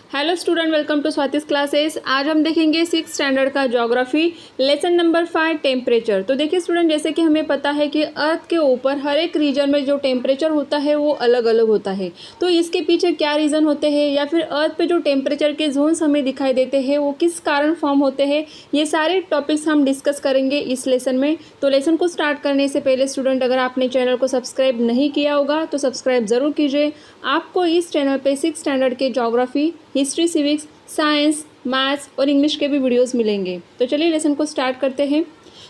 Hello student, welcome to Swati's classes. आज हम देखेंगे 6th स्टैंडर्ड का ज्योग्राफी लेसन नंबर 5 टेम्परेचर। तो देखिए स्टूडेंट, जैसे कि हमें पता है कि अर्थ के ऊपर हर एक रीजन में जो टेम्परेचर होता है वो अलग अलग होता है। तो इसके पीछे क्या रीज़न होते हैं या फिर अर्थ पे जो टेम्परेचर के जोन्स हमें दिखाई देते हैं वो किस कारण फॉर्म होते हैं, ये सारे टॉपिक्स हम डिस्कस करेंगे इस लेसन में। तो लेसन को स्टार्ट करने से पहले स्टूडेंट, अगर आपने चैनल को सब्सक्राइब नहीं किया होगा तो सब्सक्राइब ज़रूर कीजिए। आपको इस चैनल पे 6th स्टैंडर्ड के geography, history, civics, science, maths और इंग्लिश के भी वीडियोस मिलेंगे। तो चलिए लेसन को स्टार्ट करते हैं।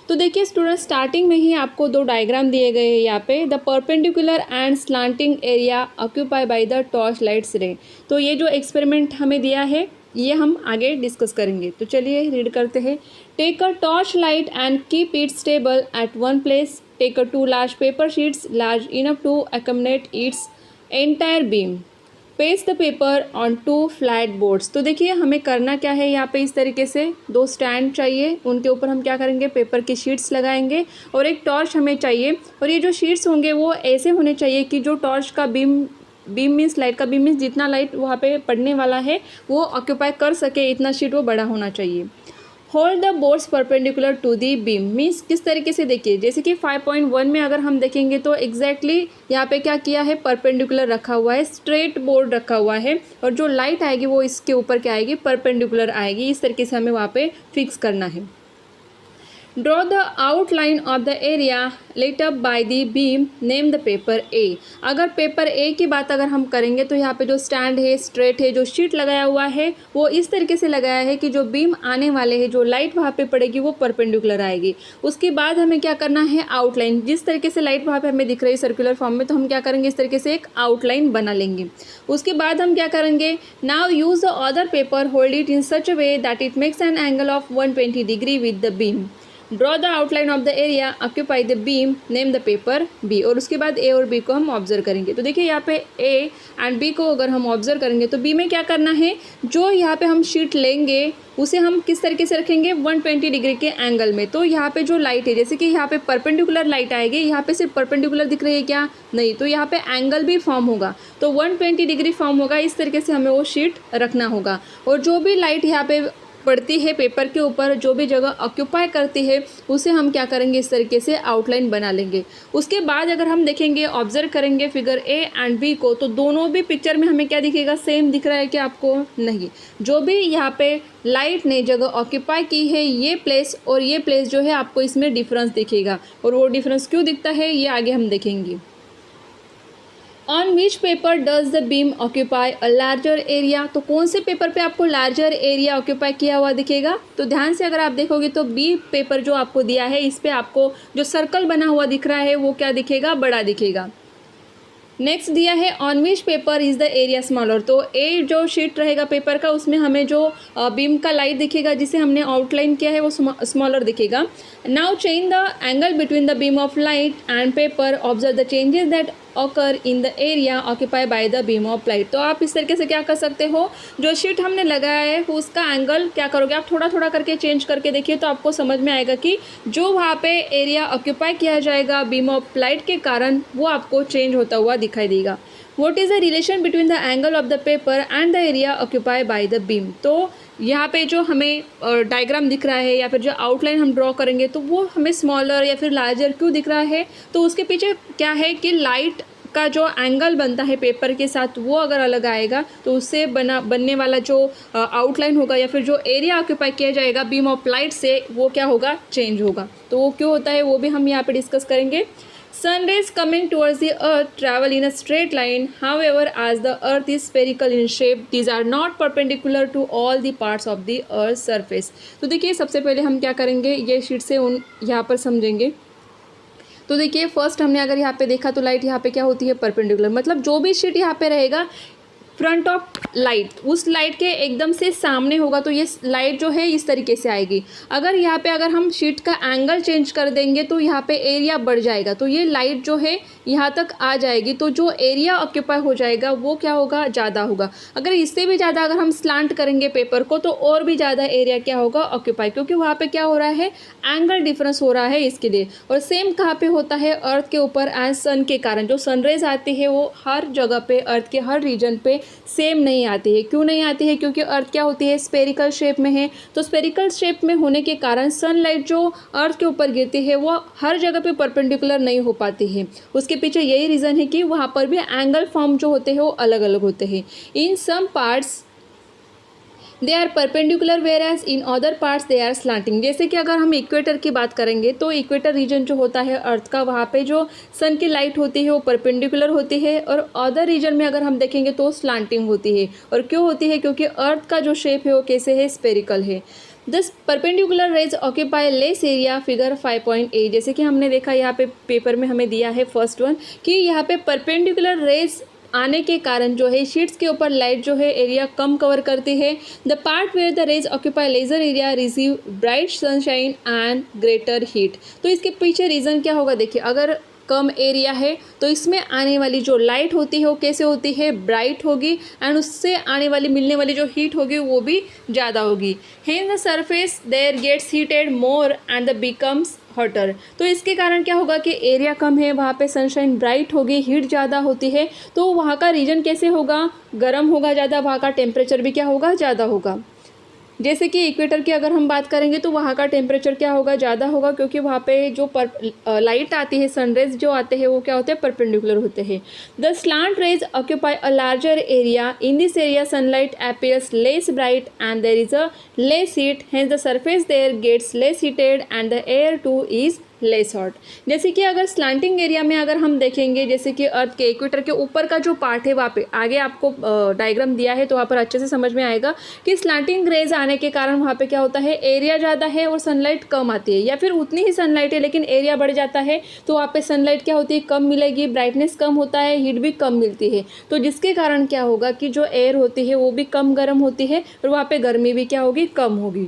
तो देखिए स्टूडेंट, स्टार्टिंग में ही आपको दो डायग्राम दिए गए हैं यहाँ पे। The perpendicular and slanting area occupy by the torch lights रे। तो ये जो एक्सपेरिमेंट हमें दिया है ये हम आगे डिस्कस करेंगे। तो चलिए रीड करते हैं। Take a torch light and keep it stable at one place. Take a 2 large paper sheets large enough to accommodate its entire beam. Paste the paper on 2 flat boards. तो देखिए हमें करना क्या है, यहाँ पे इस तरीके से 2 स्टैंड चाहिए, उनके ऊपर हम क्या करेंगे, पेपर की शीट्स लगाएंगे और एक टॉर्च हमें चाहिए। और ये जो शीट्स होंगे वो ऐसे होने चाहिए कि जो टॉर्च का बीम मीन्स लाइट का बीम मीन्स जितना लाइट वहाँ पे पड़ने वाला है वो ऑक्यूपाई कर सके, इतना शीट वो बड़ा होना चाहिए। Hold the boards perpendicular to the beam means किस तरीके से, देखिए जैसे कि 5.1 में अगर हम देखेंगे तो एग्जैक्टली यहाँ पे क्या किया है, परपेंडिकुलर रखा हुआ है, स्ट्रेट बोर्ड रखा हुआ है और जो लाइट आएगी वो इसके ऊपर क्या आएगी, परपेंडिकुलर आएगी। इस तरीके से हमें वहाँ पे फिक्स करना है। Draw the outline of the area lit up by the beam, name the paper A. अगर पेपर ए की बात अगर हम करेंगे तो यहाँ पे जो स्टैंड है, स्ट्रेट है, जो शीट लगाया हुआ है वो इस तरीके से लगाया है कि जो बीम आने वाले हैं, जो लाइट वहाँ पे पड़ेगी वो परपेंडिकुलर आएगी। उसके बाद हमें क्या करना है, आउटलाइन, जिस तरीके से लाइट वहाँ पे हमें दिख रही है सर्कुलर फॉर्म में, तो हम क्या करेंगे, इस तरीके से एक आउटलाइन बना लेंगे। उसके बाद हम क्या करेंगे, now use the other paper, hold it in such a way that it makes an angle of 120 degree with the beam. Draw the outline of the area occupy the beam, name the paper B. और उसके बाद ए और B को हम observe करेंगे। तो देखिए यहाँ पे ए एंड बी को अगर हम ऑब्जर्व करेंगे तो बी में क्या करना है, जो यहाँ पे हम शीट लेंगे उसे हम किस तरीके से रखेंगे, 120 डिग्री के एंगल में। तो यहाँ पे जो लाइट है, जैसे कि यहाँ पे परपेंडिकुलर लाइट आएगी, यहाँ पे सिर्फ परपेंडिकुलर दिख रही है क्या, नहीं, तो यहाँ पे एंगल भी फॉर्म होगा, तो 120 डिग्री फॉर्म होगा। इस तरीके से हमें वो शीट रखना होगा। और जो भी लाइट यहाँ पे पड़ती है पेपर के ऊपर, जो भी जगह ऑक्यूपाई करती है उसे हम क्या करेंगे, इस तरीके से आउटलाइन बना लेंगे। उसके बाद अगर हम देखेंगे, ऑब्जर्व करेंगे फिगर ए एंड बी को, तो दोनों भी पिक्चर में हमें क्या दिखेगा, सेम दिख रहा है क्या आपको, नहीं। जो भी यहाँ पे लाइट ने जगह ऑक्यूपाई की है, ये प्लेस और ये प्लेस जो है, आपको इसमें डिफरेंस दिखेगा। और वो डिफरेंस क्यों दिखता है ये आगे हम देखेंगे। On which paper does the beam occupy a larger area. तो कौन से पेपर पे आपको लार्जर एरिया ऑक्यूपाई किया हुआ दिखेगा, तो ध्यान से अगर आप देखोगे तो बी पेपर जो आपको दिया है इस पे आपको जो सर्कल बना हुआ दिख रहा है वो क्या दिखेगा, बड़ा दिखेगा। नेक्स्ट दिया है on which paper is the area smaller. तो ए जो शीट रहेगा पेपर का उसमें हमें जो बीम का लाइट दिखेगा जिसे हमने आउटलाइन किया है वो स्मॉलर दिखेगा। Now change the angle between the beam of light and paper, observe the changes that occur in the area occupy bye the beam of light. तो आप इस तरीके से क्या कर सकते हो, जो शीट हमने लगाया है उसका एंगल क्या करोगे, आप थोड़ा थोड़ा करके चेंज करके देखिए तो आपको समझ में आएगा कि जो वहाँ पे एरिया ऑक्यूपाई किया जाएगा बीम ऑफ लाइट के कारण वो आपको चेंज होता हुआ दिखाई देगा। What is the relation between the angle of the paper and the area occupy bye the beam. तो यहाँ पे जो हमें डायग्राम दिख रहा है या फिर जो आउटलाइन हम ड्रॉ करेंगे तो वो हमें स्मॉलर या फिर लार्जर क्यों दिख रहा है, तो उसके पीछे क्या है कि लाइट का जो एंगल बनता है पेपर के साथ वो अगर अलग आएगा तो उससे बनने वाला जो आउटलाइन होगा या फिर जो एरिया ऑक्यूपाई किया जाएगा बीम ऑफ लाइट से वो क्या होगा, चेंज होगा। तो वो क्यों होता है वो भी हम यहाँ पे डिस्कस करेंगे। Sun rays coming towards the earth travel in a straight line. However, as the earth is spherical in shape, these are not perpendicular to all the parts of the earth's surface. तो देखिए सबसे पहले हम क्या करेंगे, ये sheet से यहाँ पर समझेंगे। तो देखिए फर्स्ट हमने अगर यहाँ पे देखा तो लाइट यहाँ पे क्या होती है, परपेंडिकुलर, मतलब जो भी शीट यहाँ पे रहेगा फ्रंट ऑफ लाइट उस लाइट के एकदम से सामने होगा, तो ये लाइट जो है इस तरीके से आएगी। अगर यहाँ पे अगर हम शीट का एंगल चेंज कर देंगे तो यहाँ पे एरिया बढ़ जाएगा, तो ये लाइट जो है यहाँ तक आ जाएगी तो जो एरिया ऑक्यूपाई हो जाएगा वो क्या होगा, ज़्यादा होगा। अगर इससे भी ज़्यादा अगर हम स्लांट करेंगे पेपर को तो और भी ज़्यादा एरिया क्या होगा, ऑक्यूपाई, क्योंकि वहाँ पे क्या हो रहा है, एंगल डिफरेंस हो रहा है इसके लिए। और सेम कहाँ पे होता है, अर्थ के ऊपर एज सन के कारण जो सनरेज आती है वो हर जगह पे अर्थ के हर रीजन पे सेम नहीं आती है। क्यों नहीं आती है, क्योंकि अर्थ क्या होती है, स्पेरिकल शेप में है। तो स्पेरिकल शेप में होने के कारण सनलाइट जो अर्थ के ऊपर गिरती है वो हर जगह पे परपेंडिकुलर नहीं हो पाती है। उसके पीछे यही रीज़न है कि वहाँ पर भी एंगल फॉर्म जो होते हैं वो अलग अलग होते हैं। In some parts they are perpendicular whereas in other parts they are slanting. जैसे कि अगर हम इक्वेटर की बात करेंगे तो इक्वेटर रीजन जो होता है अर्थ का, वहाँ पे जो सन की लाइट होती है वो परपेंडिकुलर होती है, और अदर रीजन में अगर हम देखेंगे तो स्लांटिंग होती है। और क्यों होती है, क्योंकि अर्थ का जो शेप है वो कैसे है, स्पेरिकल है। This perpendicular rays occupy less area, figure 5.8। जैसे कि हमने देखा यहाँ पे पेपर में हमें दिया है फर्स्ट वन कि यहाँ पे परपेंडिकुलर रेज आने के कारण जो है शीट्स के ऊपर लाइट जो है एरिया कम कवर करती है। The part where the rays occupy larger area receive bright sunshine and greater heat. तो इसके पीछे रीज़न क्या होगा, देखिए अगर कम एरिया है तो इसमें आने वाली जो लाइट होती है वो कैसे होती है, ब्राइट होगी, एंड उससे आने वाली मिलने वाली जो हीट होगी वो भी ज़्यादा होगी। Hence the surface there gets heated more and the becomes hotter. तो इसके कारण क्या होगा कि एरिया कम है, वहाँ पे सनशाइन ब्राइट होगी, हीट ज़्यादा होती है, तो वहाँ का रीजन कैसे होगा, गर्म होगा ज़्यादा, वहाँ का टेम्परेचर भी क्या होगा, ज़्यादा होगा। जैसे कि इक्वेटर की अगर हम बात करेंगे तो वहाँ का टेम्परेचर क्या होगा, ज़्यादा होगा, क्योंकि वहाँ पे जो लाइट आती है, सनरेज जो आते हैं वो क्या होते हैं, परपेंडिकुलर होते हैं। The slant rays occupy a larger area, in this area sunlight appears less bright and there is a less heat, hence the surface there gets less heated and the air too is less hot. जैसे कि अगर slanting area में अगर हम देखेंगे, जैसे कि अर्थ के इक्वेटर के ऊपर का जो पार्ट है वहाँ पे आगे आपको डायग्राम दिया है तो वहाँ पर अच्छे से समझ में आएगा कि स्लांटिंग रेज आने के कारण वहाँ पे क्या होता है, एरिया ज़्यादा है और सनलाइट कम आती है, या फिर उतनी ही सनलाइट है लेकिन एरिया बढ़ जाता है तो वहाँ पे सनलाइट क्या होती है, कम मिलेगी, ब्राइटनेस कम होता है, हीट भी कम मिलती है। तो जिसके कारण क्या होगा कि जो एयर होती है वो भी कम गर्म होती है और वहाँ पे गर्मी भी क्या होगी, कम होगी।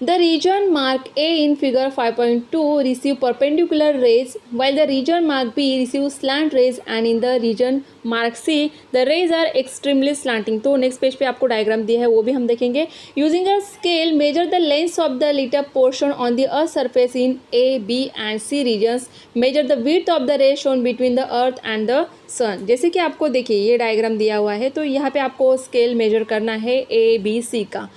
The region mark A in figure 5.2 receive perpendicular rays, while the region mark B receive slant rays, and in the region mark C the rays are extremely slanting। तो नेक्स्ट पेज पे आपको डायग्राम दिया है वो भी हम देखेंगे। Using a scale measure the length of the lit up portion on the earth surface in A, B and C regions, measure the width of the ray shown between the earth and the sun। जैसे कि आपको देखिए ये diagram दिया हुआ है तो यहाँ पे आपको स्केल मेजर करना है A, B, C का।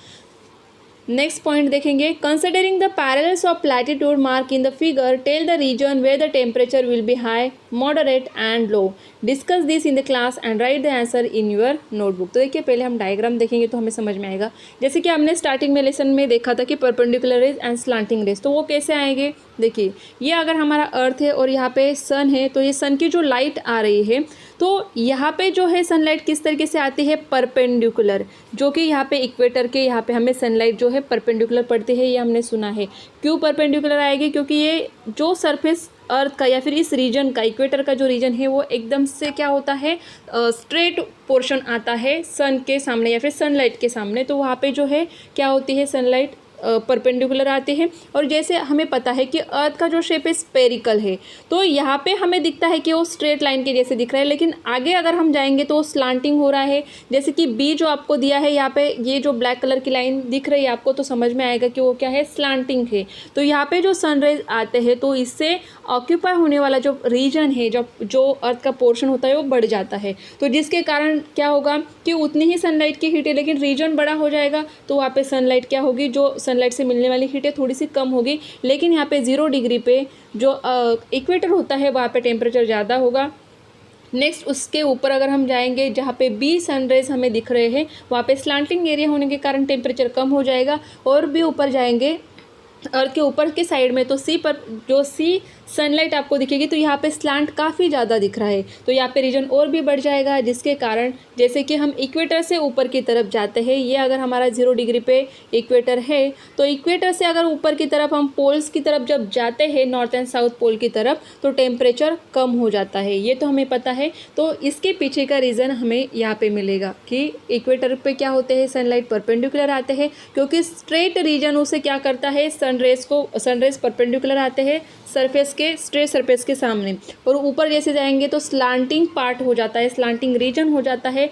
नेक्स्ट पॉइंट देखेंगे, considering the parallels of latitude mark in the figure tell the region where the temperature will be high, moderate and low. Discuss this in the class and write the answer in your notebook. तो देखिए पहले हम diagram देखेंगे तो हमें समझ में आएगा। जैसे कि हमने स्टार्टिंग में लेसन में देखा था कि perpendicular rays and slanting rays, तो वो कैसे आएंगे, देखिए ये अगर हमारा अर्थ है और यहाँ पे सन है तो ये सन की जो लाइट आ रही है तो यहाँ पे जो है सनलाइट किस तरीके से आती है, परपेंडिकुलर, जो कि यहाँ पे इक्वेटर के यहाँ पे हमें सनलाइट जो है परपेंडिकुलर पड़ती है, ये हमने सुना है। क्यों परपेंडिकुलर आएगी, क्योंकि ये जो सरफेस अर्थ का या फिर इस रीजन का, इक्वेटर का जो रीजन है वो एकदम से क्या होता है, स्ट्रेट पोर्शन आता है सन के सामने या फिर सनलाइट के सामने, तो वहाँ पे जो है क्या होती है, सनलाइट परपेंडिकुलर आते हैं। और जैसे हमें पता है कि अर्थ का जो शेप है स्पेरिकल है तो यहाँ पे हमें दिखता है कि वो स्ट्रेट लाइन के जैसे दिख रहा है, लेकिन आगे अगर हम जाएंगे तो स्लांटिंग हो रहा है। जैसे कि बी जो आपको दिया है यहाँ पे, ये जो ब्लैक कलर की लाइन दिख रही है आपको, तो समझ में आएगा कि वो क्या है, स्लांटिंग है। तो यहाँ पे जो सनराइज आते हैं तो इससे ऑक्यूपाई होने वाला जो रीजन है, जो अर्थ का पोर्शन होता है वो बढ़ जाता है, तो जिसके कारण क्या होगा कि उतनी ही सनलाइट की हीट है लेकिन रीजन बड़ा हो जाएगा तो वहाँ पे सनलाइट क्या होगी, जो सनलाइट से मिलने वाली हीट है थोड़ी सी कम होगी, लेकिन यहाँ पे 0 डिग्री पे जो इक्वेटर होता है वहाँ पे टेम्परेचर ज़्यादा होगा। नेक्स्ट उसके ऊपर अगर हम जाएंगे जहाँ पे बी सनरेज हमें दिख रहे हैं वहाँ पे स्लांटिंग एरिया होने के कारण टेम्परेचर कम हो जाएगा, और भी ऊपर जाएंगे अर्थ के ऊपर के साइड में तो सी पर जो सी सनलाइट आपको दिखेगी तो यहाँ पे स्लांट काफ़ी ज़्यादा दिख रहा है, तो यहाँ पे रीजन और भी बढ़ जाएगा, जिसके कारण जैसे कि हम इक्वेटर से ऊपर की तरफ जाते हैं, ये अगर हमारा 0 डिग्री पे इक्वेटर है तो इक्वेटर से अगर ऊपर की तरफ हम पोल्स की तरफ जब जाते हैं, नॉर्थ एंड साउथ पोल की तरफ, तो टेम्परेचर कम हो जाता है, ये तो हमें पता है। तो इसके पीछे का रीज़न हमें यहाँ पे मिलेगा कि इक्वेटर पे क्या होते हैं, सनलाइट परपेंडिकुलर आते हैं, क्योंकि स्ट्रेट रीजन उसे क्या करता है, सनरेज परपेंडिकुलर आते हैं सरफेस के, स्ट्रेट सरफेस के सामने, और ऊपर जैसे जाएंगे तो स्लांटिंग पार्ट हो जाता है, स्लांटिंग रीजन हो जाता है।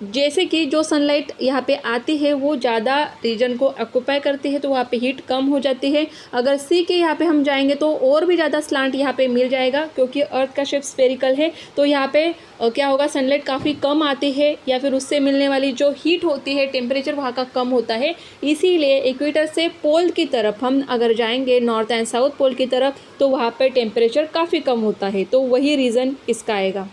जैसे कि जो सनलाइट यहाँ पे आती है वो ज़्यादा रीजन को ऑक्यूपाई करती है तो वहाँ पे हीट कम हो जाती है। अगर सी के यहाँ पे हम जाएंगे तो और भी ज़्यादा स्लांट यहाँ पे मिल जाएगा, क्योंकि अर्थ का शेप स्फेरिकल है तो यहाँ पे क्या होगा, सनलाइट काफ़ी कम आती है या फिर उससे मिलने वाली जो हीट होती है, टेम्परेचर वहाँ का कम होता है। इसीलिए इक्वेटर से पोल की तरफ हम अगर जाएंगे, नॉर्थ एंड साउथ पोल की तरफ, तो वहाँ पर टेम्परेचर काफ़ी कम होता है। तो वही रीज़न इसका आएगा।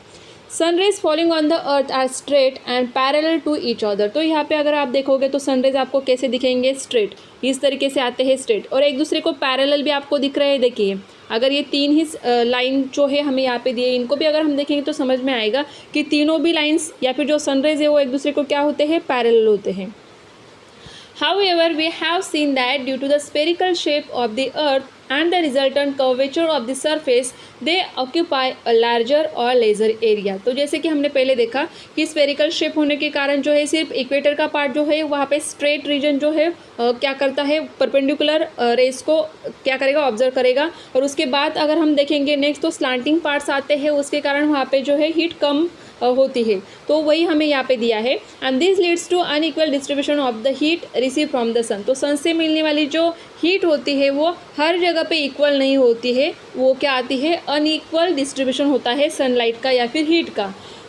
Sunrays falling on the earth are straight and parallel to each other. तो यहाँ पे अगर आप देखोगे तो सनरेज आपको कैसे दिखेंगे, स्ट्रेट, इस तरीके से आते हैं स्ट्रेट, और एक दूसरे को पैरेलल भी आपको दिख रहे हैं। देखिए अगर ये तीन ही लाइन जो है हमें यहाँ पे दिए, इनको भी अगर हम देखेंगे तो समझ में आएगा कि तीनों भी लाइन्स या फिर जो सनरेज है वो एक दूसरे को क्या होते हैं, पैरेलल होते हैं। However, we have seen that due to the spherical shape of the earth and the resultant curvature of the surface, they occupy a larger or lesser area। तो जैसे कि हमने पहले देखा कि स्फेरिकल शेप होने के कारण जो है सिर्फ इक्वेटर का पार्ट जो है वहाँ पे स्ट्रेट रीजन जो है क्या करता है, परपेंडिकुलर रेस को क्या करेगा, ऑब्जर्व करेगा। और उसके बाद अगर हम देखेंगे नेक्स्ट तो स्लांटिंग पार्ट्स आते हैं, उसके कारण वहाँ पे जो है हीट कम होती है। तो वही हमें यहाँ पे दिया है। And this leads to unequal distribution of the heat receive from the sun. तो सन से मिलने वाली जो हीट होती है वो हर जगह पे इक्वल नहीं होती है, वो क्या आती है, अनइक्वल डिस्ट्रीब्यूशन होता है सनलाइट का या फिर हीट का,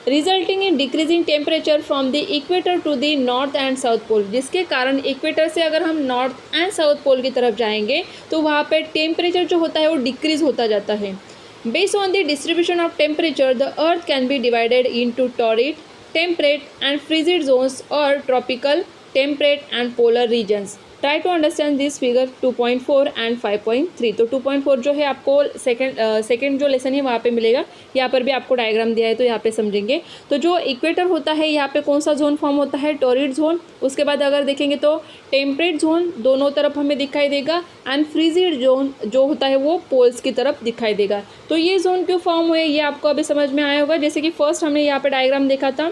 resulting in decreasing temperature from the equator to the north and south pole. जिसके कारण इक्वेटर से अगर हम नॉर्थ एंड साउथ पोल की तरफ जाएंगे तो वहाँ पर टेम्परेचर जो होता है वो डिक्रीज होता जाता है। Based on the distribution of temperature, the earth can be divided into torrid, temperate and frigid zones or tropical, temperate and polar regions. Try to understand this figure 2.4 and 5.3। तो 2.4 जो है आपको सेकेंड जो lesson है वहाँ पे मिलेगा। यहाँ पर भी आपको डायग्राम दिया है तो यहाँ पे समझेंगे। तो जो इक्वेटर होता है यहाँ पे कौन सा जोन फॉर्म होता है, टॉरिड जोन। उसके बाद अगर देखेंगे तो टेम्परेट जोन दोनों तरफ हमें दिखाई देगा, एंड फ्रीजिड जोन जो होता है वो पोल्स की तरफ दिखाई देगा। तो ये जोन क्यों फॉर्म हुए ये आपको अभी समझ में आया होगा। जैसे कि फर्स्ट हमने यहाँ पे डायग्राम देखा था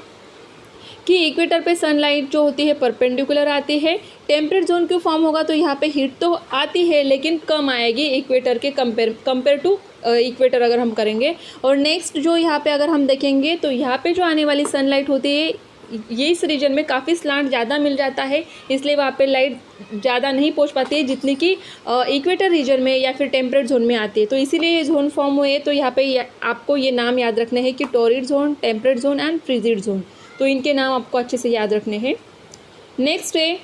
कि इक्वेटर पे सनलाइट जो होती है परपेंडिकुलर आती है। टेम्परेट जोन क्यों फॉर्म होगा, तो यहाँ पे हीट तो आती है लेकिन कम आएगी इक्वेटर के कंपेयर टू इक्वेटर अगर हम करेंगे। और नेक्स्ट जो यहाँ पे अगर हम देखेंगे तो यहाँ पे जो आने वाली सनलाइट होती है ये इस रीजन में काफ़ी स्लांट ज़्यादा मिल जाता है, इसलिए वहाँ पे लाइट ज़्यादा नहीं पहुँच पाती है जितनी कि इक्वेटर रीजन में या फिर टेम्परेट जोन में आती है। तो इसीलिए ये जोन फॉर्म हुए। तो यहाँ पे आपको ये नाम याद रखने हैं कि torrid zone, temperate zone and frigid zone. तो इनके नाम आपको अच्छे से याद रखने हैं। नेक्स्ट है,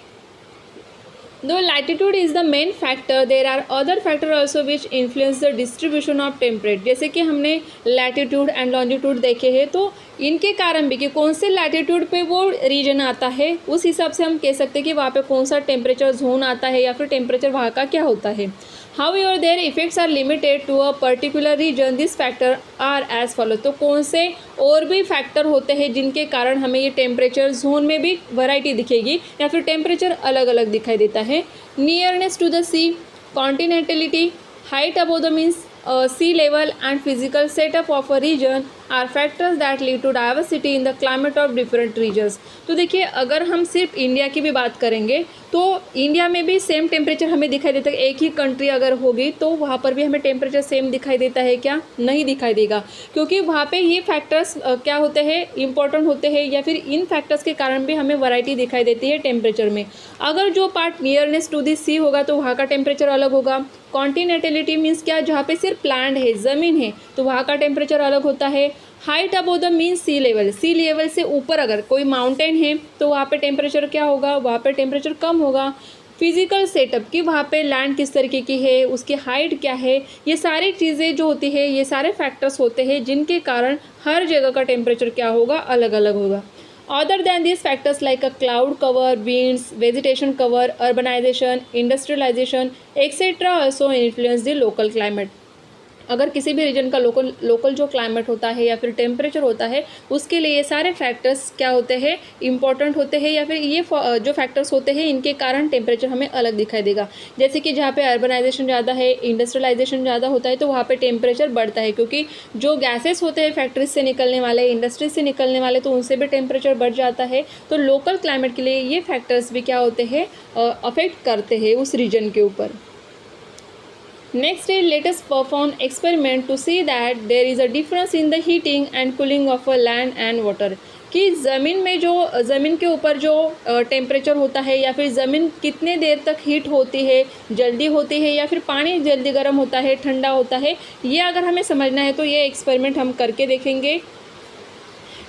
though latitude is the main factor, there are other factor also which influence the distribution of temperature. जैसे कि हमने लैटिट्यूड एंड लॉन्जिट्यूड देखे हैं, तो इनके कारण भी कि कौन से लैटिट्यूड पे वो रीजन आता है उस हिसाब से हम कह सकते हैं कि वहाँ पे कौन सा टेम्परेचर जोन आता है या फिर टेम्परेचर वहाँ का क्या होता है। However, their effects are limited to a particular region. This factor are as follows। तो कौन से और भी फैक्टर होते हैं जिनके कारण हमें ये टेम्परेचर जोन में भी वैरायटी दिखेगी या फिर टेम्परेचर अलग अलग दिखाई देता है। Nearness to the sea, continentality, height above the means sea level and physical setup of a region are factors that lead to diversity in the climate of different regions। तो देखिए अगर हम सिर्फ इंडिया की भी बात करेंगे तो इंडिया में भी सेम टेम्परेचर हमें दिखाई देता है। एक ही कंट्री अगर होगी तो वहाँ पर भी हमें टेम्परेचर सेम दिखाई देता है क्या, नहीं दिखाई देगा, क्योंकि वहाँ पे ये फैक्टर्स क्या होते हैं, इंपॉर्टेंट होते हैं, या फिर इन फैक्टर्स के कारण भी हमें वैरायटी दिखाई देती है टेम्परेचर में। अगर जो पार्ट नियरनेस टू द सी होगा तो वहाँ का टेम्परेचर अलग होगा। कॉन्टिनेंटलिटी मीन्स क्या, जहाँ पे सिर्फ लैंड है, ज़मीन है, तो वहाँ का टेम्परेचर अलग होता है। Height above the means sea level, sea level से ऊपर अगर कोई माउंटेन है तो वहाँ पे टेम्परेचर क्या होगा, वहाँ पे टेम्परेचर कम होगा। फिजिकल सेटअप कि वहाँ पे लैंड किस तरीके की है, उसकी हाइट क्या है, ये सारी चीज़ें जो होती है, ये सारे फैक्टर्स होते हैं जिनके कारण हर जगह का टेम्परेचर क्या होगा, अलग अलग होगा। Other than these factors like a cloud cover, winds, vegetation cover, urbanization, industrialization, etc. also influence the local climate। अगर किसी भी रीजन का लोकल जो क्लाइमेट होता है या फिर टेम्परेचर होता है उसके लिए ये सारे फैक्टर्स क्या होते हैं, इंपॉर्टेंट होते हैं, या फिर ये जो फैक्टर्स होते हैं इनके कारण टेम्परेचर हमें अलग दिखाई देगा। जैसे कि जहाँ पे अर्बनाइजेशन ज़्यादा है, इंडस्ट्रियलाइजेशन ज़्यादा होता है तो वहाँ पे टेम्परेचर बढ़ता है, क्योंकि जो गैसेस होते हैं फैक्ट्रीज से निकलने वाले, इंडस्ट्रीज से निकलने वाले, तो उनसे भी टेम्परेचर बढ़ जाता है। तो लोकल क्लाइमेट के लिए ये फैक्टर्स भी क्या होते हैं, अफेक्ट करते हैं उस रीजन के ऊपर। Next is let us perform experiment to see that there is a difference in the heating and cooling of a land and water. कि ज़मीन के ऊपर जो टेम्परेचर होता है या फिर ज़मीन कितने देर तक हीट होती है, जल्दी होती है, या फिर पानी जल्दी गर्म होता है, ठंडा होता है, ये अगर हमें समझना है तो ये एक्सपेरिमेंट हम करके देखेंगे।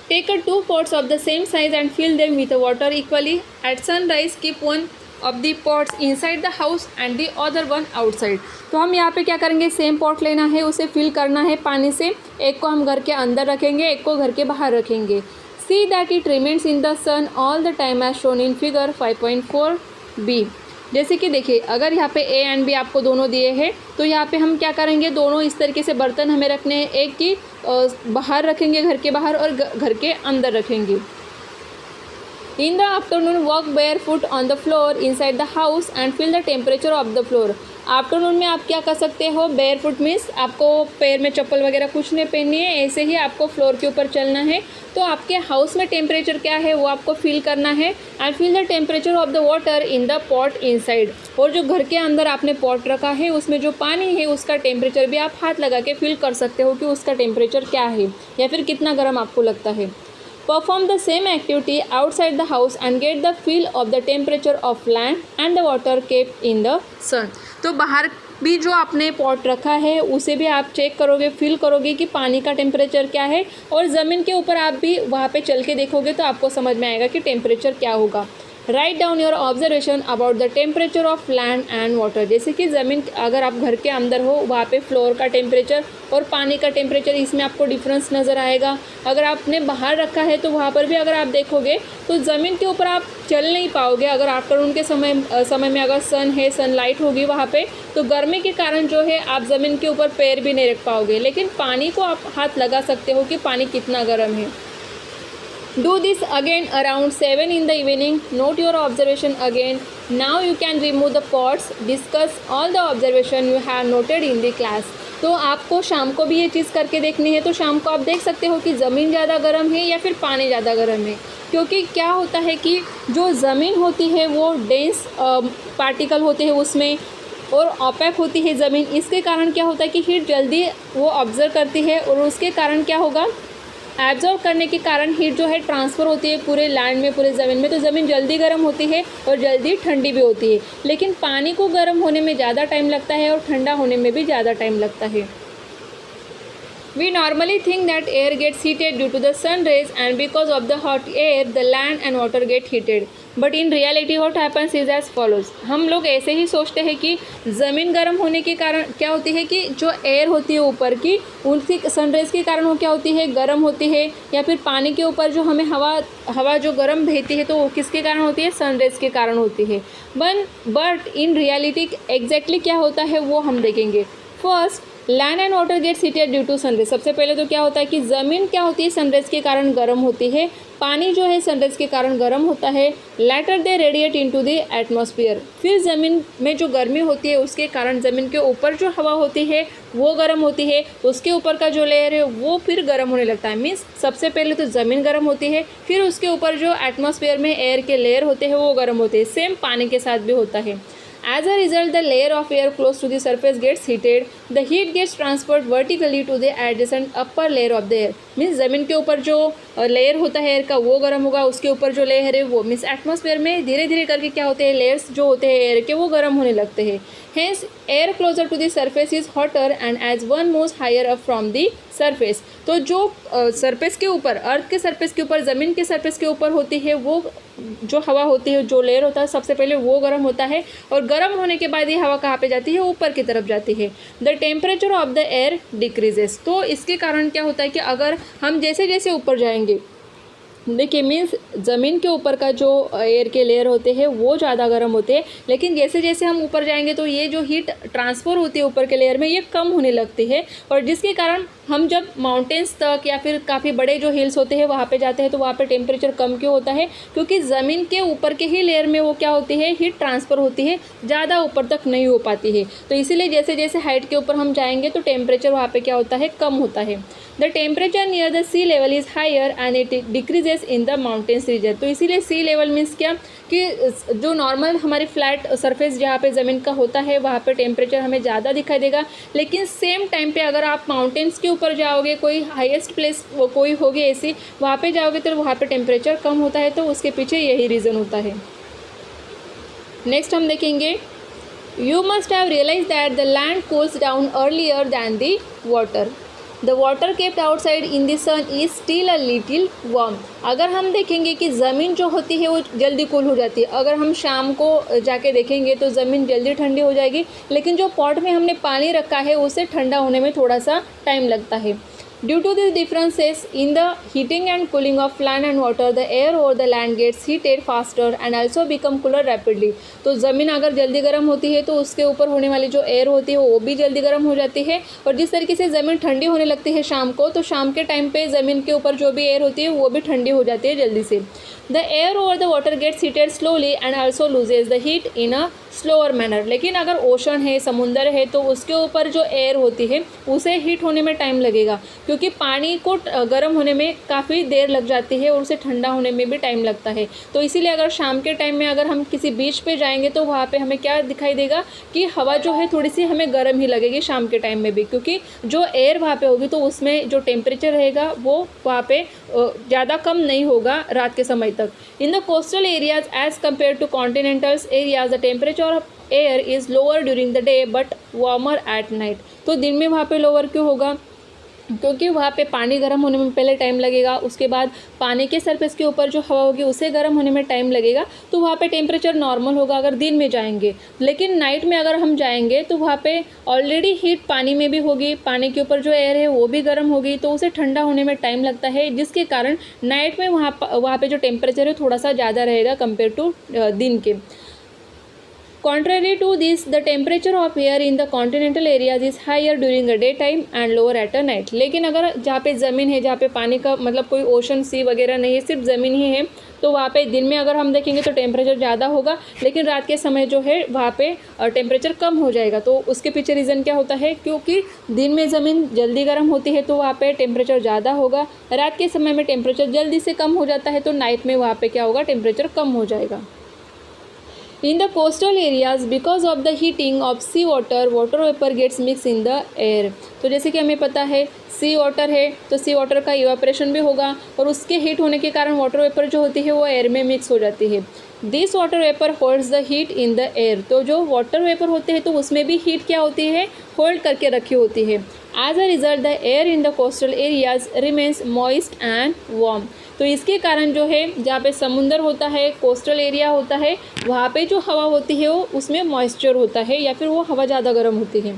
Take 2 pots of the same size and fill them with water equally. At sunrise, keep one of the pots inside the house and the other one outside. तो हम यहाँ पे क्या करेंगे, सेम पॉट लेना है, उसे फिल करना है पानी से। एक को हम घर के अंदर रखेंगे, एक को घर के बाहर रखेंगे। See that it remains in the sun all the time as shown in figure 5.4b। जैसे कि देखिए, अगर यहाँ पे ए एंड बी आपको दोनों दिए हैं तो यहाँ पे हम क्या करेंगे, दोनों इस तरीके से बर्तन हमें रखने हैं, एक की बाहर रखेंगे घर के बाहर और घर के अंदर रखेंगे। In the afternoon walk bear foot on the floor inside the house and feel the temperature of the floor. Afternoon में आप क्या कर सकते हो, बेयर फुट मीन्स आपको पैर में चप्पल वगैरह कुछ नहीं पहननी है, ऐसे ही आपको फ्लोर के ऊपर चलना है। तो आपके हाउस में टेम्परेचर क्या है वो आपको फील करना है। And feel the temperature of the water in the pot inside. और जो घर के अंदर आपने पॉट रखा है उसमें जो पानी है उसका टेम्परेचर भी आप हाथ लगा के फील कर सकते हो कि उसका टेम्परेचर क्या है या फिर कितना गर्म आपको लगता है। Perform the same activity outside the house and get the feel of the temperature of land and the water kept in the sun। तो बाहर भी जो आपने पॉट रखा है उसे भी आप चेक करोगे, फील करोगे कि पानी का टेम्परेचर क्या है, और ज़मीन के ऊपर आप भी वहाँ पे चल के देखोगे तो आपको समझ में आएगा कि टेम्परेचर क्या होगा। Write down your observation about the temperature of land and water. जैसे कि ज़मीन, अगर आप घर के अंदर हो वहाँ पे फ्लोर का टेम्परेचर और पानी का टेम्परेचर, इसमें आपको डिफरेंस नज़र आएगा। अगर आपने बाहर रखा है तो वहाँ पर भी अगर आप देखोगे तो ज़मीन के ऊपर आप चल नहीं पाओगे। अगर आफ्टरनून के समय में अगर सन है, सनलाइट होगी वहाँ पे, तो गर्मी के कारण जो है आप ज़मीन के ऊपर पैर भी नहीं रख पाओगे, लेकिन पानी को आप हाथ लगा सकते हो कि पानी कितना गर्म है। Do this again around 7 in the evening. Note your observation again. Now you can remove the pots. Discuss all the observation you have noted in the class. तो आपको शाम को भी ये चीज़ करके देखनी है। तो शाम को आप देख सकते हो कि ज़मीन ज़्यादा गर्म है या फिर पानी ज़्यादा गर्म है, क्योंकि क्या होता है कि जो ज़मीन होती है वो डेंस पार्टिकल होते हैं उसमें, और ऑपेक होती है ज़मीन। इसके कारण क्या होता है कि हीट जल्दी वो ऑब्जर्व करती है, और उसके कारण क्या होगा, एब्जॉर्व करने के कारण हीट जो है ट्रांसफ़र होती है पूरे लैंड में, पूरे ज़मीन में। तो ज़मीन जल्दी गर्म होती है और जल्दी ठंडी भी होती है, लेकिन पानी को गर्म होने में ज़्यादा टाइम लगता है और ठंडा होने में भी ज़्यादा टाइम लगता है। We normally think that air gets heated due to the sun rays, and because of the hot air, the land and water get heated. But in reality, what happens is as follows. हम लोग ऐसे ही सोचते हैं कि ज़मीन गर्म होने के कारण क्या होती है कि जो एयर होती है ऊपर की, उनकी सन रेज के कारण वो क्या होती है, गर्म होती है। या फिर पानी के ऊपर जो हमें हवा जो गर्म बहती है तो वो किसके कारण होती है, सन रेज के कारण होती है। बट इन रियलिटी एग्जैक्टली क्या होता है वो हम देखेंगे। First, land and water gets heated due to sunrays. सबसे पहले तो क्या होता है कि ज़मीन क्या होती है, सनरेज के कारण गर्म होती है। पानी जो है सनरेज के कारण गर्म होता है। Later they radiate into the atmosphere. फिर ज़मीन में जो गर्मी होती है उसके कारण ज़मीन के ऊपर जो हवा होती है वो गर्म होती है, उसके ऊपर का जो लेयर है वो फिर गर्म होने लगता है। मीन्स सबसे पहले तो ज़मीन गर्म होती है, फिर उसके ऊपर जो एटमॉस्फेयर में एयर के लेयर होते हैं वो गर्म होते हैं। सेम पानी के साथ भी होता है। As a result, the layer of air close to the surface gets heated. The heat gets transferred vertically to the adjacent upper layer of the air. Means ज़मीन के ऊपर जो लेयर होता है एयर का वो गर्म होगा, उसके ऊपर जो लेयर है वो, मीन्स एटमॉस्फेयर में धीरे धीरे करके क्या होते हैं, लेयर्स जो होते हैं एयर के वो गर्म होने लगते हैं। Hence, air closer to the surface is hotter and as one moves higher up from the surface. तो जो सरफेस के ऊपर, अर्थ के सरफेस के ऊपर, ज़मीन के सरफेस के ऊपर होती है वो जो हवा होती है, जो लेयर होता है, सबसे पहले वो गर्म होता है, और गर्म होने के बाद ये हवा कहाँ पे जाती है, ऊपर की तरफ जाती है। The temperature of the air decreases. तो इसके कारण क्या होता है कि अगर हम जैसे जैसे ऊपर जाएंगे, देखिए मीन्स ज़मीन के ऊपर का जो एयर के लेयर होते हैं वो ज़्यादा गर्म होते हैं, लेकिन जैसे जैसे हम ऊपर जाएंगे तो ये जो हीट ट्रांसफ़र होती है ऊपर के लेयर में ये कम होने लगती है। और जिसके कारण हम जब माउंटेन्स तक या फिर काफ़ी बड़े जो हिल्स होते हैं वहाँ पे जाते हैं तो वहाँ पे टेम्परेचर कम क्यों होता है, क्योंकि ज़मीन के ऊपर के ही लेयर में वो क्या होती है, हीट ट्रांसफ़र होती है, ज़्यादा ऊपर तक नहीं हो पाती है। तो इसीलिए जैसे जैसे हाइट के ऊपर हम जाएंगे तो टेम्परेचर वहाँ पे क्या होता है, कम होता है। The temperature near the sea level is higher and it decreases in the mountains region. तो इसीलिए सी लेवल मीन्स क्या कि जो नॉर्मल हमारी फ्लैट सरफेस जहाँ पे ज़मीन का होता है वहाँ पे टेम्परेचर हमें ज़्यादा दिखाई देगा, लेकिन सेम टाइम पे अगर आप माउंटेन्स के ऊपर जाओगे, कोई हाईएस्ट प्लेस कोई होगी ऐसी, वहाँ पे जाओगे तो वहाँ पे टेम्परेचर कम होता है। तो उसके पीछे यही रीज़न होता है। नेक्स्ट हम देखेंगे, you must have realise that the land cools down earlier than the water. The water kept outside in the sun is still a little warm. अगर हम देखेंगे कि ज़मीन जो होती है वो जल्दी कूल हो जाती है, अगर हम शाम को जाके देखेंगे तो ज़मीन जल्दी ठंडी हो जाएगी, लेकिन जो पॉट में हमने पानी रखा है उसे ठंडा होने में थोड़ा सा टाइम लगता है। Due to these differences in the heating and cooling of land and water, the air over the land gets heated faster and also become cooler rapidly। तो ज़मीन अगर जल्दी गर्म होती है तो उसके ऊपर होने वाली जो एयर होती है वो भी जल्दी गर्म हो जाती है, और जिस तरीके से ज़मीन ठंडी होने लगती है शाम को, तो शाम के टाइम पे ज़मीन के ऊपर जो भी एयर होती है वो भी ठंडी हो जाती है जल्दी से। The air over the water gets heated slowly and also loses the heat in a slower manner. लेकिन अगर ओशन है, समुंदर है, तो उसके ऊपर जो एयर होती है उसे हीट होने में टाइम लगेगा, क्योंकि पानी को गर्म होने में काफ़ी देर लग जाती है और उसे ठंडा होने में भी टाइम लगता है। तो इसीलिए अगर शाम के टाइम में अगर हम किसी बीच पे जाएंगे तो वहाँ पे हमें क्या दिखाई देगा कि हवा जो है थोड़ी सी हमें गर्म ही लगेगी शाम के टाइम में भी, क्योंकि जो एयर वहाँ पे होगी तो उसमें जो टेम्परेचर रहेगा वो वहाँ पे ज़्यादा कम नहीं होगा रात के समय तक। In the coastal areas as compare to continentals areas the temperature of air is lower during the day but warmer at night. तो दिन में वहाँ पे लोअर क्यों होगा? क्योंकि वहाँ पे पानी गर्म होने में पहले टाइम लगेगा, उसके बाद पानी के सरफेस के ऊपर जो हवा होगी उसे गर्म होने में टाइम लगेगा, तो वहाँ पे टेम्परेचर नॉर्मल होगा अगर दिन में जाएंगे। लेकिन नाइट में अगर हम जाएंगे तो वहाँ पे ऑलरेडी हीट पानी में भी होगी, पानी के ऊपर जो एयर है वो भी गर्म होगी, तो उसे ठंडा होने में टाइम लगता है, जिसके कारण नाइट में वहाँ पे जो टेम्परेचर है थोड़ा सा ज़्यादा रहेगा कंपेयर टू दिन के। Contrary to this, the temperature of air in the continental areas is higher during the daytime and lower at a night। लेकिन अगर जहाँ पे ज़मीन है, जहाँ पे पानी का मतलब कोई ओशन सी वगैरह नहीं है, सिर्फ ज़मीन ही है, तो वहाँ पे दिन में अगर हम देखेंगे तो टेम्परेचर ज़्यादा होगा, लेकिन रात के समय जो है वहाँ पे टेम्परेचर कम हो जाएगा। तो उसके पीछे रीज़न क्या होता है? क्योंकि दिन में ज़मीन जल्दी गर्म होती है तो वहाँ पे टेम्परेचर ज़्यादा होगा, रात के समय में टेम्परेचर जल्दी से कम हो जाता है, तो नाइट में वहाँ पे क्या होगा? टेम्परेचर कम हो जाएगा। In the coastal areas, because of the heating of sea water, water vapor gets mixed in the air। तो जैसे कि हमें पता है सी वाटर है तो सी वाटर का इवापोरेशन भी होगा, और उसके हीट होने के कारण वाटर वेपर जो होती है वो एयर में मिक्स हो जाती है। This water vapour holds the heat in the air. तो जो वाटर वेपर होते हैं तो उसमें भी हीट क्या होती है? होल्ड करके रखी होती है। As a result the air in the coastal areas remains moist and warm. तो इसके कारण जो है जहाँ पे समुंदर होता है, कोस्टल एरिया होता है, वहाँ पे जो हवा होती है वो उसमें मॉइस्चर होता है, या फिर वो हवा ज़्यादा गर्म होती है।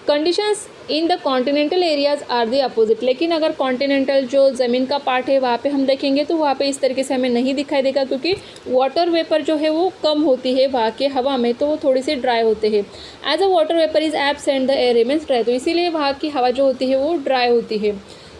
Conditions in the continental areas are the opposite. लेकिन अगर कॉन्टिनेंटल जो ज़मीन का पार्ट है वहाँ पे हम देखेंगे तो वहाँ पे इस तरीके से हमें नहीं दिखाई देगा, क्योंकि वाटर वेपर जो है वो कम होती है वहाँ के हवा में, तो वो थोड़ी सी ड्राई होते हैं। As a water vapour is absent the air remains dry. तो इसीलिए वहाँ की हवा जो होती है वो ड्राई होती है।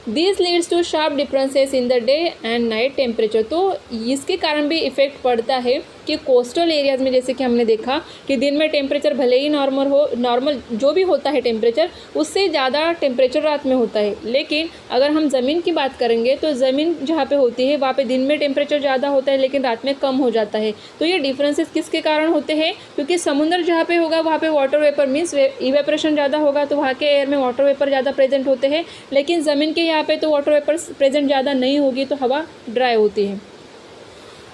This leads to sharp differences in the day and night temperature. तो इसके कारण भी इफ़ेक्ट पड़ता है कि कोस्टल एरियाज़ में जैसे कि हमने देखा कि दिन में टेम्परेचर भले ही नॉर्मल जो भी होता है टेम्परेचर, उससे ज़्यादा टेम्परेचर रात में होता है। लेकिन अगर हम ज़मीन की बात करेंगे तो ज़मीन जहाँ पे होती है वहाँ पे दिन में टेम्परेचर ज़्यादा होता है लेकिन रात में कम हो जाता है। तो ये डिफरेंसेस किसके कारण होते हैं? क्योंकि समुद्र जहाँ पे होगा वहाँ पे वाटर वेपर मीन्स इवेपोरेशन ज़्यादा होगा, तो वहाँ के एयर में वाटर वेपर ज़्यादा प्रेजेंट होते हैं, लेकिन ज़मीन के यहाँ पे तो वाटर वेपर प्रेजेंट ज़्यादा नहीं होगी, तो हवा ड्राई होती है।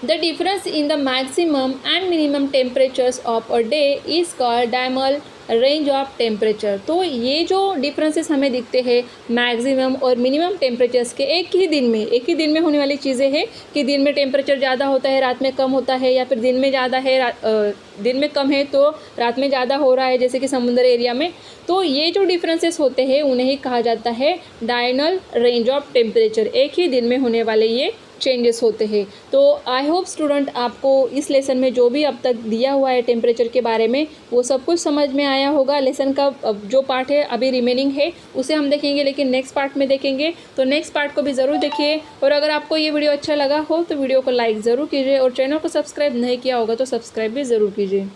The difference in the maximum and minimum temperatures of a day is called diurnal range of temperature. तो ये जो डिफरेंसेस हमें दिखते हैं मैक्सिमम और मिनिमम टेम्परेचर्स के एक ही दिन में होने वाली चीज़ें हैं कि दिन में टेम्परेचर ज़्यादा होता है रात में कम होता है, या फिर दिन में ज़्यादा है दिन में कम है तो रात में ज़्यादा हो रहा है, जैसे कि समुद्र एरिया में। तो ये जो डिफरेंसेस होते हैं उन्हें ही कहा जाता है डायर्नल रेंज ऑफ टेम्परेचर। एक ही दिन में होने वाले ये चेंजेस होते हैं। तो आई होप स्टूडेंट आपको इस लेसन में जो भी अब तक दिया हुआ है टेम्परेचर के बारे में वो सब कुछ समझ में आया होगा। लेसन का जो पार्ट है अभी रिमेनिंग है उसे हम देखेंगे, लेकिन नेक्स्ट पार्ट में देखेंगे, तो नेक्स्ट पार्ट को भी ज़रूर देखिए। और अगर आपको ये वीडियो अच्छा लगा हो तो वीडियो को लाइक ज़रूर कीजिए, और चैनल को सब्सक्राइब नहीं किया होगा तो सब्सक्राइब भी ज़रूर कीजिए।